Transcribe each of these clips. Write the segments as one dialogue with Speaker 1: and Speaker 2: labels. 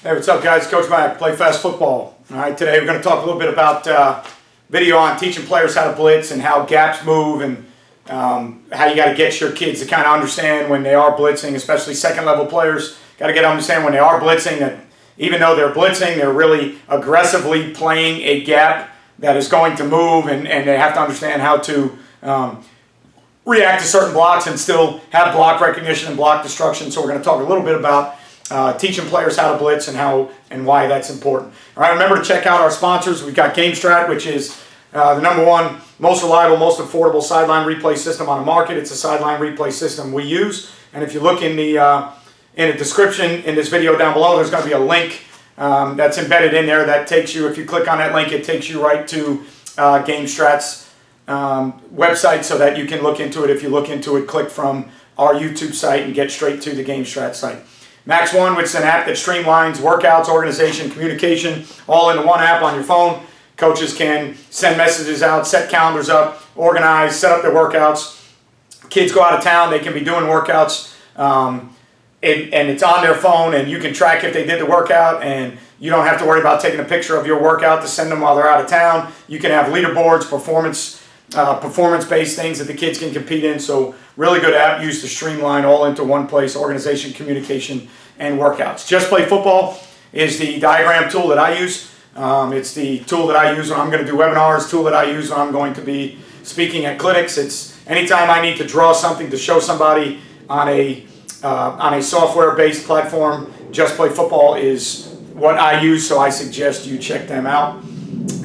Speaker 1: Hey, what's up, guys? Coach Mac, Play Fast Football. All right, today we're going to talk a little bit about video on teaching players how to blitz and how gaps move, and how you got to get your kids to kind of understand when they are blitzing, especially second-level players. Got to get to understand when they are blitzing that even though they're blitzing, they're really aggressively playing a gap that is going to move, and they have to understand how to react to certain blocks and still have block recognition and block destruction. So we're going to talk a little bit about teaching players how to blitz and why that's important. All right, remember to check out our sponsors. We've got GameStrat, which is the #1 most reliable, most affordable sideline replay system on the market. It's a sideline replay system we use, and if you look in the description in this video down below, there's going to be a link that's embedded in there that takes you, if you click on that link, it takes you right to GameStrat's website so that you can look into it. If you look into it, click from our YouTube site and get straight to the GameStrat site. MAXOne, which is an app that streamlines workouts, organization, communication, all into one app on your phone. Coaches can send messages out, set calendars up, organize, set up their workouts. Kids go out of town, they can be doing workouts, and it's on their phone, and you can track if they did the workout, and you don't have to worry about taking a picture of your workout to send them while they're out of town. You can have leaderboards, performance-based things that the kids can compete in. So really good app used to streamline all into one place: organization, communication, and workouts. JustPlayFB is the diagram tool that I use. It's the tool that I use when I'm going to do webinars, tool that I use when I'm going to be speaking at clinics. It's anytime I need to draw something to show somebody on a software-based platform, JustPlayFB is what I use, so I suggest you check them out.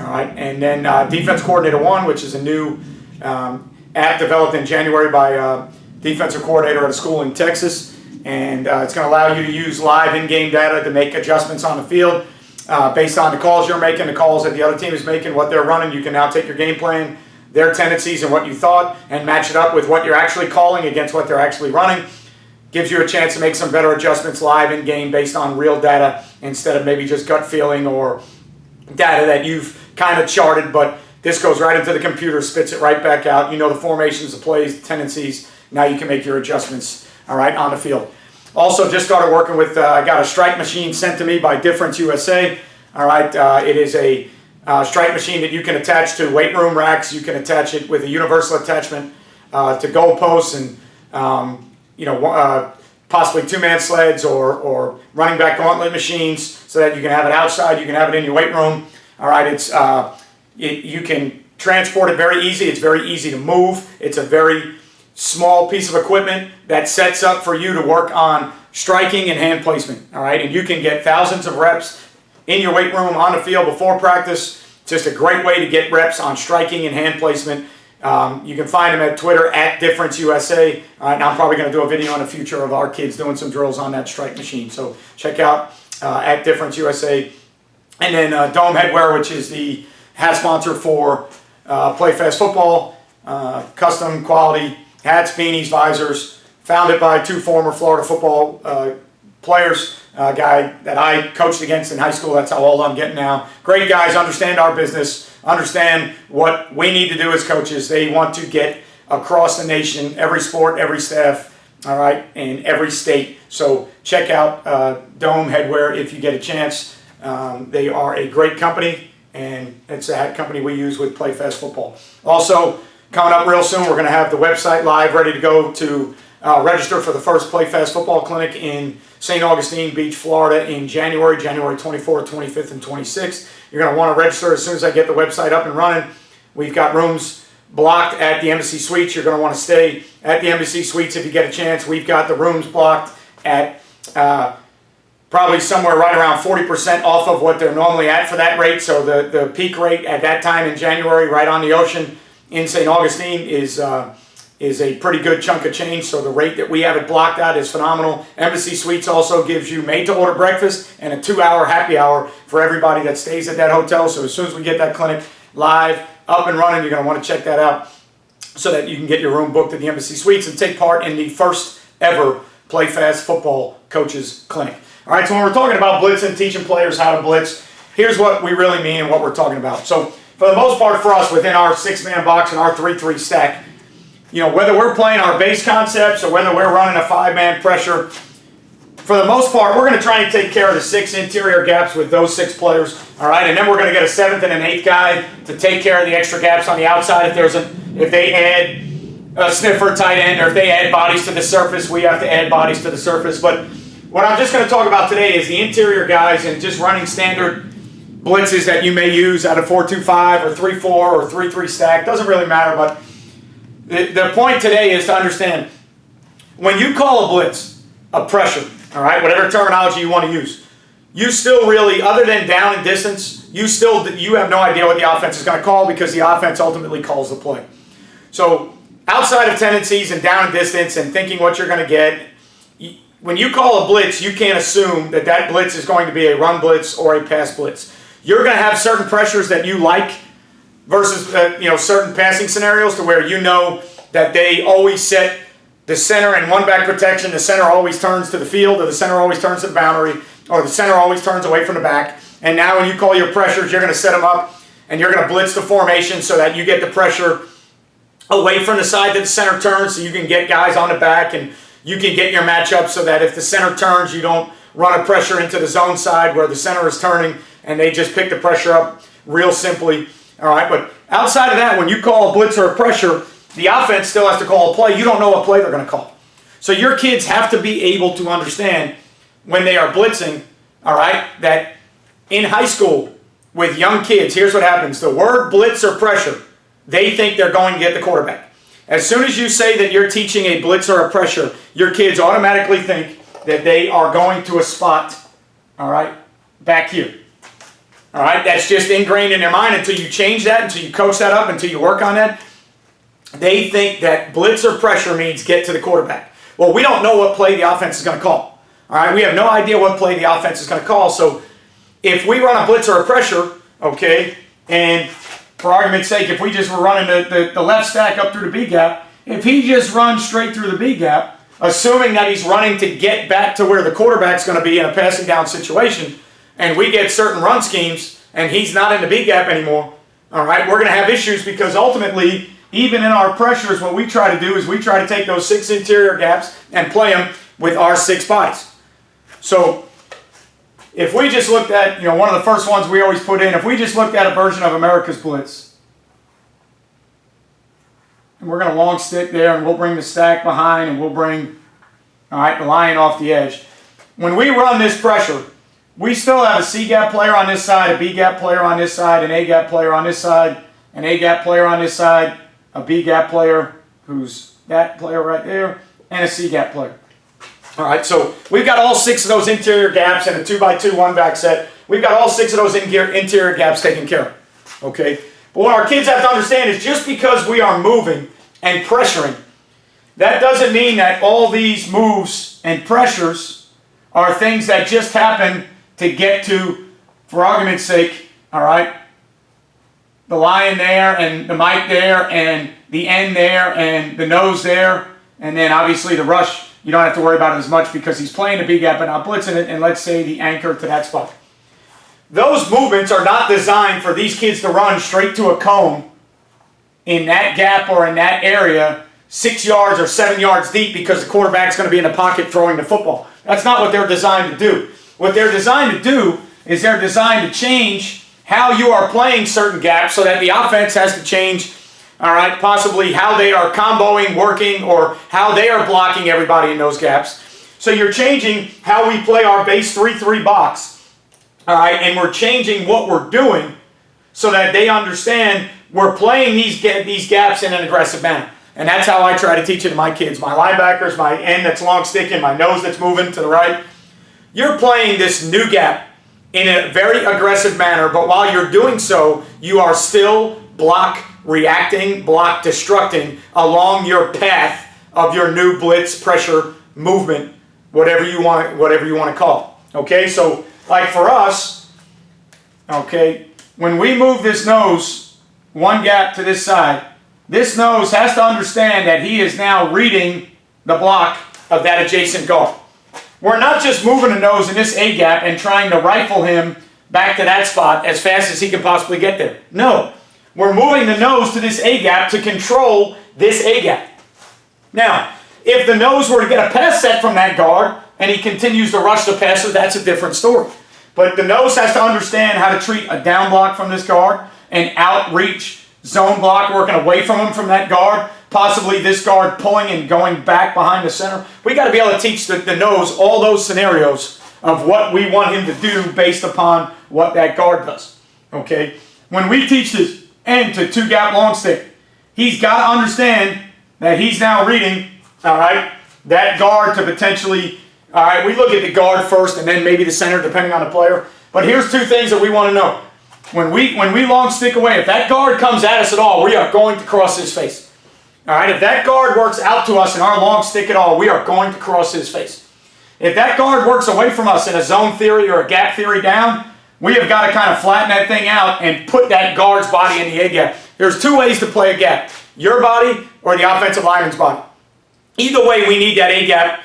Speaker 1: All right, and then Defense Coordinator 1, which is a new app developed in January by a defensive coordinator at a school in Texas, and it's going to allow you to use live in-game data to make adjustments on the field based on the calls you're making, the calls that the other team is making, what they're running. You can now take your game plan, their tendencies and what you thought, and match it up with what you're actually calling against what they're actually running. Gives you a chance to make some better adjustments live in-game based on real data instead of maybe just gut feeling or data that you've kind of charted, but this goes right into the computer, spits it right back out. You know the formations, the plays, the tendencies. Now you can make your adjustments, all right, on the field. Also, just started working with, I got a strike machine sent to me by Difference USA. All right, it is a strike machine that you can attach to weight room racks. You can attach it with a universal attachment to goalposts and possibly two-man sleds or running back gauntlet machines, so that you can have it outside, you can have it in your weight room. All right, you can transport it very easy. It's very easy to move. It's a very small piece of equipment that sets up for you to work on striking and hand placement. All right, and you can get thousands of reps in your weight room on the field before practice. Just a great way to get reps on striking and hand placement. You can find them at Twitter at Difference USA. And I'm probably going to do a video in the future of our kids doing some drills on that strike machine. So check out at Difference USA. And then Dome Headwear, which is the hat sponsor for Play Fast Football. Custom quality hats, beanies, visors. Founded by 2 former Florida football players. A guy that I coached against in high school. That's how old I'm getting now. Great guys, understand our business, understand what we need to do as coaches. They want to get across the nation, every sport, every staff, all right, in every state. So check out Dome Headwear if you get a chance. They are a great company, and it's a hat company we use with Play Fast Football. Also, coming up real soon, we're going to have the website live, ready to go to register for the first Play Fast Football Clinic in St. Augustine Beach, Florida in January 24th, 25th, and 26th. You're going to want to register as soon as I get the website up and running. We've got rooms blocked at the Embassy Suites. You're going to want to stay at the Embassy Suites if you get a chance. We've got the rooms blocked at probably somewhere right around 40% off of what they're normally at for that rate. So the peak rate at that time in January, right on the ocean in St. Augustine, is a pretty good chunk of change. So the rate that we have it blocked at is phenomenal. Embassy Suites also gives you made-to-order breakfast and a 2-hour happy hour for everybody that stays at that hotel. So as soon as we get that clinic live, up and running, you're going to want to check that out so that you can get your room booked at the Embassy Suites and take part in the first ever Play Fast Football Coaches Clinic. All right, so when we're talking about blitzing, teaching players how to blitz, here's what we really mean and what we're talking about. So for the most part for us, within our 6-man box and our 3-3 stack, whether we're playing our base concepts or whether we're running a 5-man pressure, for the most part, we're going to try and take care of the 6 interior gaps with those 6 players, all right? And then we're going to get a 7th and an 8th guy to take care of the extra gaps on the outside. If they add a sniffer tight end, or if they add bodies to the surface, we have to add bodies to the surface. But what I'm just going to talk about today is the interior guys and just running standard blitzes that you may use out of 4-2-5 or 3-4 or 3-3 stack. Doesn't really matter, but the point today is to understand when you call a blitz, a pressure, all right, whatever terminology you want to use, you still really, other than down and distance, you have no idea what the offense is going to call, because the offense ultimately calls the play. So outside of tendencies and down and distance and thinking what you're going to get, when you call a blitz, you can't assume that that blitz is going to be a run blitz or a pass blitz. You're going to have certain pressures that you like versus certain passing scenarios to where you know that they always set the center in one back protection, the center always turns to the field, or the center always turns to the boundary, or the center always turns away from the back. And now when you call your pressures, you're going to set them up and you're going to blitz the formation so that you get the pressure away from the side that the center turns, so you can get guys on the back and you can get your matchup so that if the center turns, you don't run a pressure into the zone side where the center is turning and they just pick the pressure up real simply. All right, but outside of that, when you call a blitz or a pressure, the offense still has to call a play. You don't know what play they're going to call. So your kids have to be able to understand when they are blitzing, all right, that in high school with young kids, here's what happens. The word blitz or pressure, they think they're going to get the quarterback. As soon as you say that you're teaching a blitz or a pressure, your kids automatically think that they are going to a spot, all right, back here. All right, that's just ingrained in their mind until you change that, until you coach that up, until you work on that. They think that blitz or pressure means get to the quarterback. Well, we don't know what play the offense is going to call. All right, we have no idea what play the offense is going to call. So if we run a blitz or a pressure, okay, and for argument's sake, if we just were running the left stack up through the B gap, if he just runs straight through the B gap, assuming that he's running to get back to where the quarterback's going to be in a passing down situation, and we get certain run schemes, and he's not in the B gap anymore, all right, we're going to have issues, because ultimately, even in our pressures, what we try to do is we try to take those 6 interior gaps and play them with our 6 bodies. So if we just looked at, one of the first ones we always put in, if we just looked at a version of America's Blitz, and we're going to long stick there, and we'll bring the stack behind, and we'll bring, all right, the lion off the edge. When we run this pressure, we still have a C-gap player on this side, a B-gap player on this side, an A-gap player on this side, an A-gap player on this side, a B-gap player, who's that player right there, and a C-gap player. All right, so we've got all 6 of those interior gaps in a 2x2 one-back set. We've got all 6 of those interior gaps taken care of, okay? But what our kids have to understand is just because we are moving and pressuring, that doesn't mean that all these moves and pressures are things that just happen to get to, for argument's sake, all right, the lion there and the Mike there and the end there and the nose there, and then obviously the rush, you don't have to worry about it as much because he's playing the B-gap but not blitzing it, and let's say the anchor to that spot. Those movements are not designed for these kids to run straight to a cone in that gap or in that area 6 yards or 7 yards deep because the quarterback's going to be in the pocket throwing the football. That's not what they're designed to do. What they're designed to do is they're designed to change how you are playing certain gaps so that the offense has to change, all right, possibly how they are comboing, working, or how they are blocking everybody in those gaps. So you're changing how we play our base 3-3 box, all right, and we're changing what we're doing so that they understand we're playing these gaps in an aggressive manner. And that's how I try to teach it to my kids. My linebackers, my end that's long sticking, my nose that's moving to the right. You're playing this new gap in a very aggressive manner, but while you're doing so, you are still block reacting, block destructing along your path of your new blitz pressure movement, whatever you want to call it. Okay, so like for us, okay, when we move this nose one gap to this side, this nose has to understand that he is now reading the block of that adjacent guard. We're not just moving the nose in this A gap and trying to rifle him back to that spot as fast as he can possibly get there. No, we're moving the nose to this A gap to control this A gap. Now, if the nose were to get a pass set from that guard, and he continues to rush the passer, that's a different story. But the nose has to understand how to treat a down block from this guard, an outreach zone block working away from him from that guard, possibly this guard pulling and going back behind the center. We got to be able to teach the nose all those scenarios of what we want him to do based upon what that guard does. Okay? When we teach this end to two-gap long stick, he's got to understand that he's now reading, all right, that guard to potentially, all right, we look at the guard first and then maybe the center depending on the player. But here's two things that we want to know. When we long stick away, if that guard comes at us at all, we are going to cross his face. All right, if that guard works out to us in our long stick at all, we are going to cross his face. If that guard works away from us in a zone theory or a gap theory down, we have got to kind of flatten that thing out and put that guard's body in the A-gap. There's two ways to play a gap. Your body or the offensive lineman's body. Either way, we need that A-gap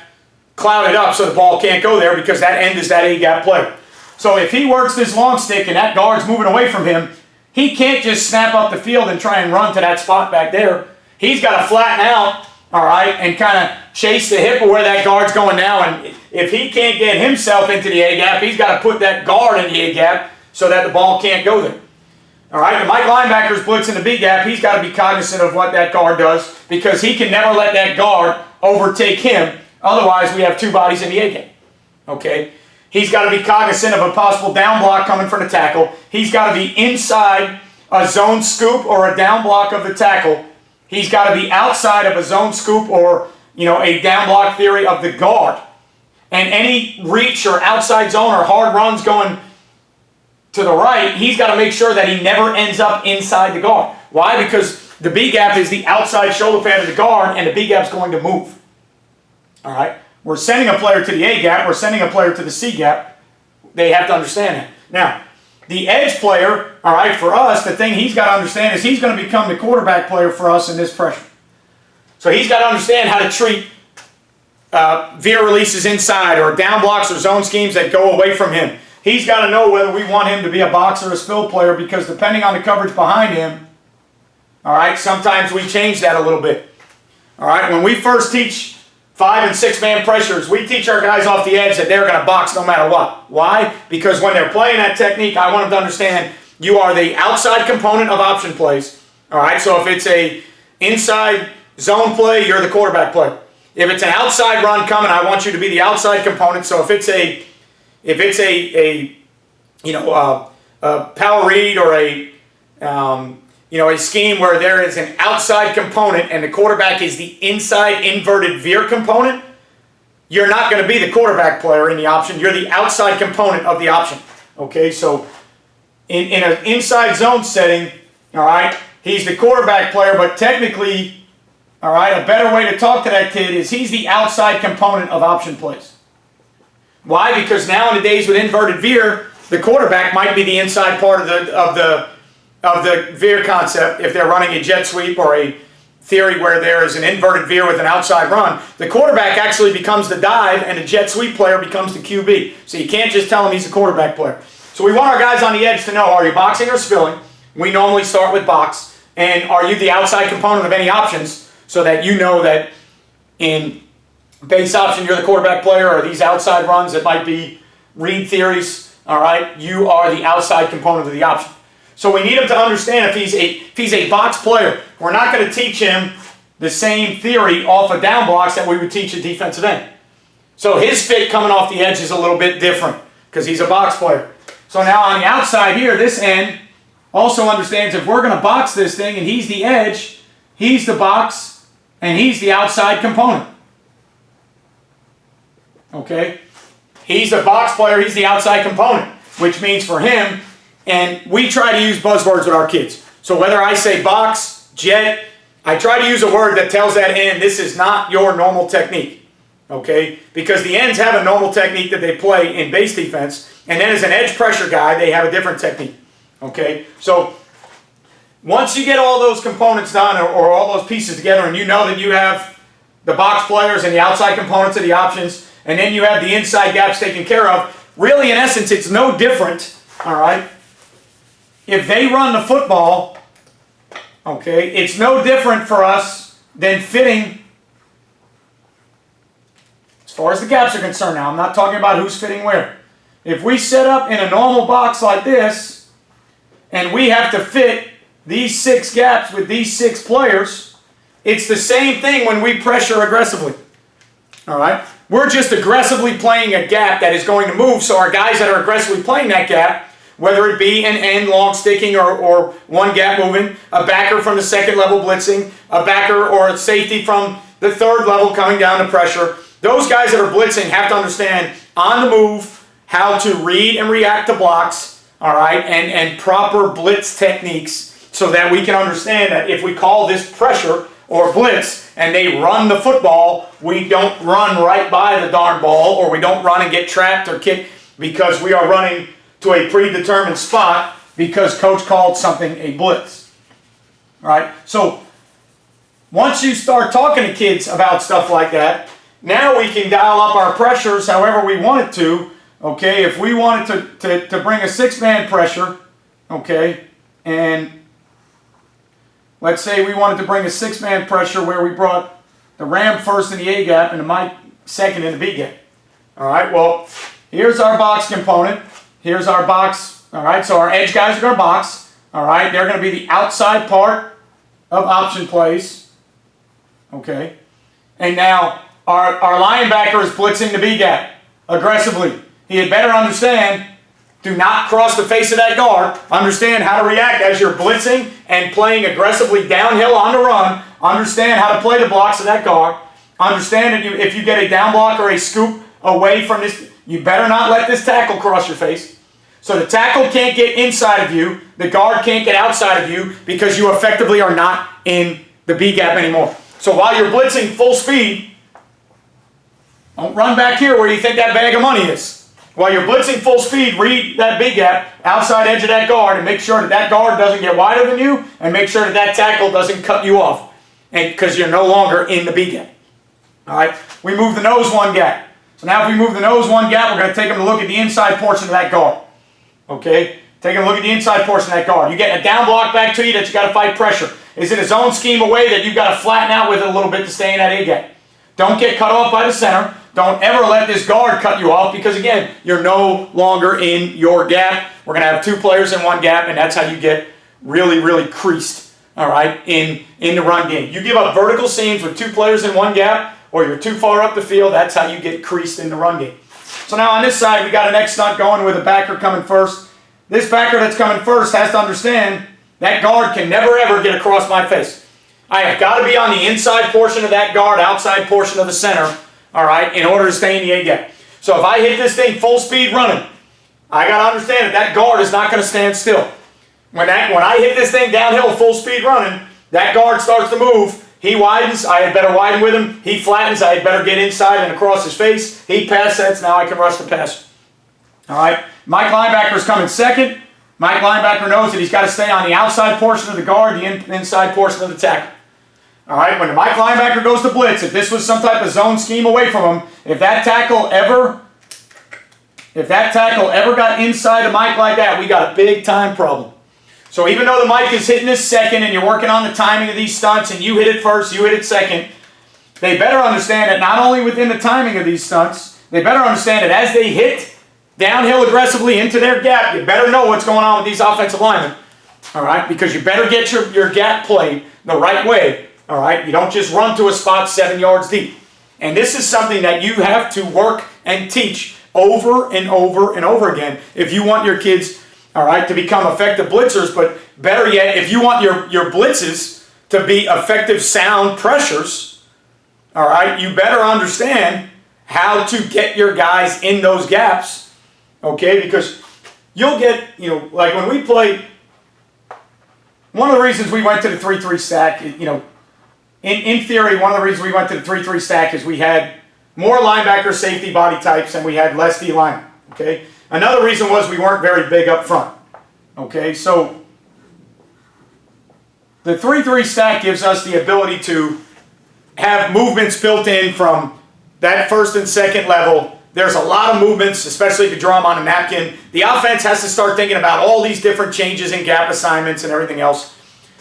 Speaker 1: clouded up so the ball can't go there because that end is that A-gap player. So if he works this long stick and that guard's moving away from him, he can't just snap up the field and try and run to that spot back there. He's got to flatten out, all right, and kind of chase the hip of where that guard's going now. And if he can't get himself into the A-gap, he's got to put that guard in the A-gap so that the ball can't go there. All right, the Mike linebacker's blitz in the B-gap, he's got to be cognizant of what that guard does because he can never let that guard overtake him. Otherwise, we have two bodies in the A-gap. Okay? He's got to be cognizant of a possible down block coming from the tackle. He's got to be inside a zone scoop or a down block of the tackle. He's got to be outside of a zone scoop or, a down block theory of the guard. And any reach or outside zone or hard runs going to the right, he's got to make sure that he never ends up inside the guard. Why? Because the B-gap is the outside shoulder pad of the guard, and the B-gap's going to move. All right? We're sending a player to the A-gap. We're sending a player to the C-gap. They have to understand that. Now, the edge player, all right, for us, the thing he's got to understand is he's going to become the quarterback player for us in this pressure. So he's got to understand how to treat veer releases inside or down blocks or zone schemes that go away from him. He's got to know whether we want him to be a box or a spill player because depending on the coverage behind him, all right, sometimes we change that a little bit. All right, when we first teach 5- and 6-man pressures, we teach our guys off the edge that they're going to box no matter what. Why? Because when they're playing that technique, I want them to understand you are the outside component of option plays. All right, so if it's a inside zone play, you're the quarterback player. If it's an outside run coming, I want you to be the outside component. So if it's a power read or a scheme where there is an outside component and the quarterback is the inside inverted veer component, you're not going to be the quarterback player in the option. You're the outside component of the option. Okay, so in an inside zone setting, all right, he's the quarterback player, but technically, all right, a better way to talk to that kid is he's the outside component of option plays. Why? Because now in the days with inverted veer, the quarterback might be the inside part of the veer concept. If they're running a jet sweep or a theory where there is an inverted veer with an outside run, the quarterback actually becomes the dive and the jet sweep player becomes the QB. So you can't just tell him he's a quarterback player. So we want our guys on the edge to know, are you boxing or spilling? We normally start with box. And are you the outside component of any options so that you know that in base option you're the quarterback player or these outside runs that might be read theories, all right, you are the outside component of the option. So we need him to understand if he's a box player, we're not going to teach him the same theory off of down blocks that we would teach a defensive end. So his fit coming off the edge is a little bit different because he's a box player. So now on the outside here, this end also understands if we're going to box this thing and he's the edge, he's the box, and he's the outside component. Okay? He's the box player, he's the outside component, which means for him, and we try to use buzzwords with our kids. So whether I say box, jet, I try to use a word that tells that end, this is not your normal technique. Okay? Because the ends have a normal technique that they play in base defense, and then as an edge pressure guy, they have a different technique. Okay? So once you get all those components done or all those pieces together and you know that you have the box players and the outside components of the options and then you have the inside gaps taken care of, really in essence it's no different, all right, if they run the football, okay, it's no different for us than fitting far as the gaps are concerned now, I'm not talking about who's fitting where. If we set up in a normal box like this, and we have to fit these 6 gaps with these 6 players, it's the same thing when we pressure aggressively. All right? We're just aggressively playing a gap that is going to move, so our guys that are aggressively playing that gap, whether it be an end long sticking or one gap moving, a backer from the second level blitzing, a backer or a safety from the third level coming down to pressure, those guys that are blitzing have to understand on the move how to read and react to blocks, all right, and proper blitz techniques so that we can understand that if we call this pressure or blitz and they run the football, we don't run right by the darn ball, or we don't run and get trapped or kicked because we are running to a predetermined spot because coach called something a blitz. All right? So once you start talking to kids about stuff like that, now we can dial up our pressures however we want it to. Okay, if we wanted to bring a 6-man pressure, okay, and let's say we wanted to bring a 6-man pressure where we brought the Ram first in the A gap and the Mike second in the B gap. All right, well, here's our box component. Here's our box. All right, so our edge guys are our box. All right, they're going to be the outside part of option plays. Okay, and now our linebacker is blitzing the B gap aggressively. He had better understand, do not cross the face of that guard. Understand how to react as you're blitzing and playing aggressively downhill on the run. Understand how to play the blocks of that guard. Understand that if you get a down block or a scoop away from this, you better not let this tackle cross your face. So the tackle can't get inside of you. The guard can't get outside of you because you effectively are not in the B gap anymore. So while you're blitzing full speed, don't run back here where you think that bag of money is. While you're blitzing full speed, read that big gap, outside edge of that guard, and make sure that that guard doesn't get wider than you, and make sure that that tackle doesn't cut you off, and because you're no longer in the B gap. All right, we move the nose 1 gap. So now if we move the nose 1 gap, we're going to take them to look at the inside portion of that guard. Okay, take them to look at the inside portion of that guard. You get a down block back to you that you got to fight pressure. Is it a zone scheme away that you've got to flatten out with it a little bit to stay in that A gap? Don't get cut off by the center. Don't ever let this guard cut you off because, again, you're no longer in your gap. We're going to have 2 players in 1 gap, and that's how you get really, really creased, all right, in the run game. You give up vertical seams with 2 players in 1 gap, or you're too far up the field, that's how you get creased in the run game. So now on this side, we got an X stunt going with a backer coming first. This backer that's coming first has to understand that guard can never, ever get across my face. I have got to be on the inside portion of that guard, outside portion of the center, all right, in order to stay in the A gap. So if I hit this thing full speed running, I got to understand that that guard is not going to stand still. When I hit this thing downhill full speed running, that guard starts to move. He widens, I had better widen with him. He flattens, I had better get inside and across his face. He pass sets, now I can rush the pass. All right, Mike linebacker is coming second. Mike linebacker knows that he's got to stay on the outside portion of the guard, the inside portion of the tackle. All right, when the Mike linebacker goes to blitz, if this was some type of zone scheme away from him, if that tackle ever got inside of Mike like that, we got a big time problem. So even though the Mike is hitting this second and you're working on the timing of these stunts and you hit it first, you hit it second, they better understand that not only within the timing of these stunts, they better understand that as they hit downhill aggressively into their gap, you better know what's going on with these offensive linemen. All right, because you better get your gap played the right way. All right, you don't just run to a spot 7 yards deep. And this is something that you have to work and teach over and over and over again if you want your kids, all right, to become effective blitzers. But better yet, if you want your blitzes to be effective sound pressures, all right, you better understand how to get your guys in those gaps, okay? Because you'll get, like when we play, one of the reasons we went to the 3-3 stack, in theory, one of the reasons we went to the 3-3 stack is we had more linebacker safety body types and we had less D line. Okay. Another reason was we weren't very big up front. Okay. So the 3-3 stack gives us the ability to have movements built in from that first and second level. There's a lot of movements, especially if you draw them on a napkin. The offense has to start thinking about all these different changes in gap assignments and everything else.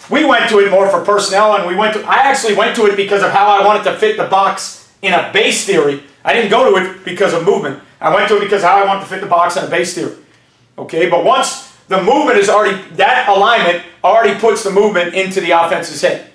Speaker 1: We went to it more for personnel, and I actually went to it because of how I wanted to fit the box in a base theory. I didn't go to it because of movement. I went to it because how I want to fit the box and a base theory. Okay, but once the movement is already, that alignment already puts the movement into the offense's head.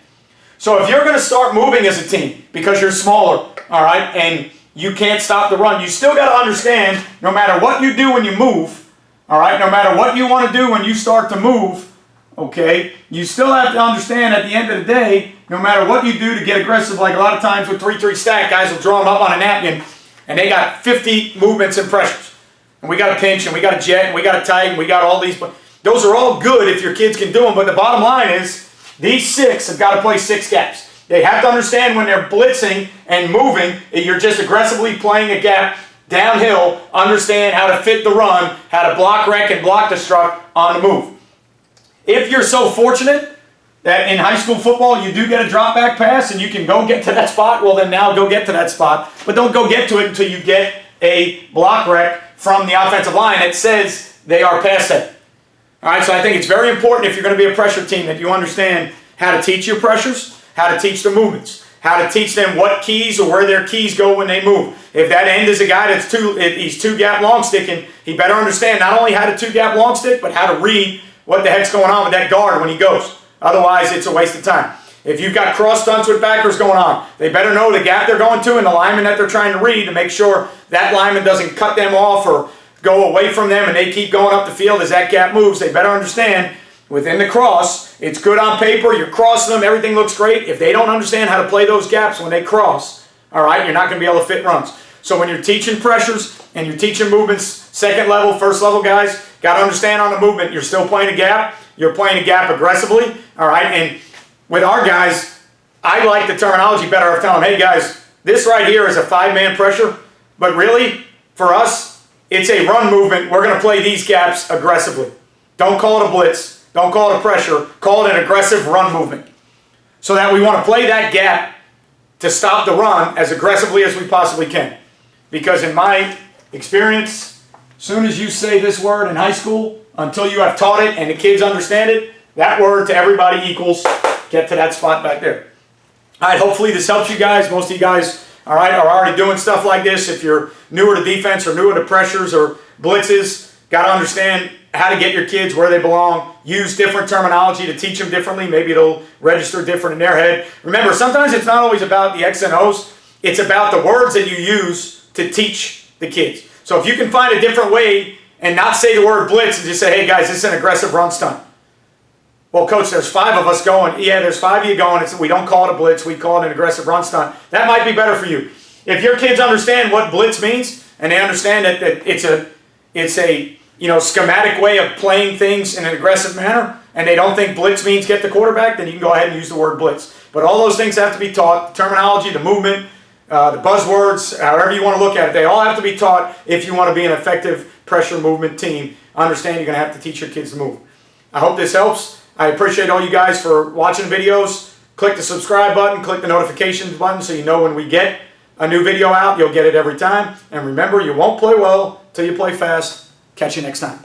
Speaker 1: So if you're going to start moving as a team because you're smaller, all right, and you can't stop the run, you still got to understand no matter what you do when you move, all right, no matter what you want to do when you start to move, okay, you still have to understand at the end of the day, no matter what you do to get aggressive, like a lot of times with 3-3 stack, guys will draw them up on a napkin and they got 50 movements and pressures. And we got a pinch and we got a jet and we got a tight and we got all these. Those are all good if your kids can do them, but the bottom line is these 6 have got to play 6 gaps. They have to understand when they're blitzing and moving, you're just aggressively playing a gap downhill, understand how to fit the run, how to block wreck and block the struck on the move. If you're so fortunate that in high school football you do get a drop back pass and you can go get to that spot, well then now go get to that spot. But don't go get to it until you get a block wreck from the offensive line that says they are pass set. All right, so I think it's very important if you're going to be a pressure team that you understand how to teach your pressures, how to teach the movements, how to teach them what keys or where their keys go when they move. If that end is a guy that's he's 2-gap long sticking, he better understand not only how to 2-gap long stick, but how to read what the heck's going on with that guard when he goes. Otherwise, it's a waste of time. If you've got cross stunts with backers going on, they better know the gap they're going to and the lineman that they're trying to read to make sure that lineman doesn't cut them off or go away from them and they keep going up the field as that gap moves. They better understand within the cross, it's good on paper, you're crossing them, everything looks great. If they don't understand how to play those gaps when they cross, all right, you're not going to be able to fit runs. So when you're teaching pressures and you're teaching movements, second level, first level guys, got to understand on the movement, you're still playing a gap, you're playing a gap aggressively, all right, and with our guys, I like the terminology better of telling them, hey guys, this right here is a 5-man pressure, but really, for us, it's a run movement. We're going to play these gaps aggressively. Don't call it a blitz. Don't call it a pressure. Call it an aggressive run movement. So that we want to play that gap to stop the run as aggressively as we possibly can. Because in my experience, as soon as you say this word in high school, until you have taught it and the kids understand it, that word to everybody equals get to that spot back there. All right, hopefully this helps you guys. Most of you guys, all right, are already doing stuff like this. If you're newer to defense or newer to pressures or blitzes, got to understand how to get your kids where they belong. Use different terminology to teach them differently. Maybe it'll register different in their head. Remember, sometimes it's not always about the X and O's. It's about the words that you use to teach the kids. So if you can find a different way and not say the word blitz and just say, hey guys, this is an aggressive run stunt. Well, coach, there's 5 of us going. Yeah, there's 5 of you going. We don't call it a blitz. We call it an aggressive run stunt. That might be better for you. If your kids understand what blitz means and they understand that it's a schematic way of playing things in an aggressive manner, and they don't think blitz means get the quarterback, then you can go ahead and use the word blitz. But all those things have to be taught. The terminology, the movement, the buzzwords, however you want to look at it, they all have to be taught if you want to be an effective pressure movement team. Understand you're going to have to teach your kids to move. I hope this helps. I appreciate all you guys for watching videos. Click the subscribe button, click the notifications button so you know when we get a new video out. You'll get it every time. And remember, you won't play well till you play fast. Catch you next time.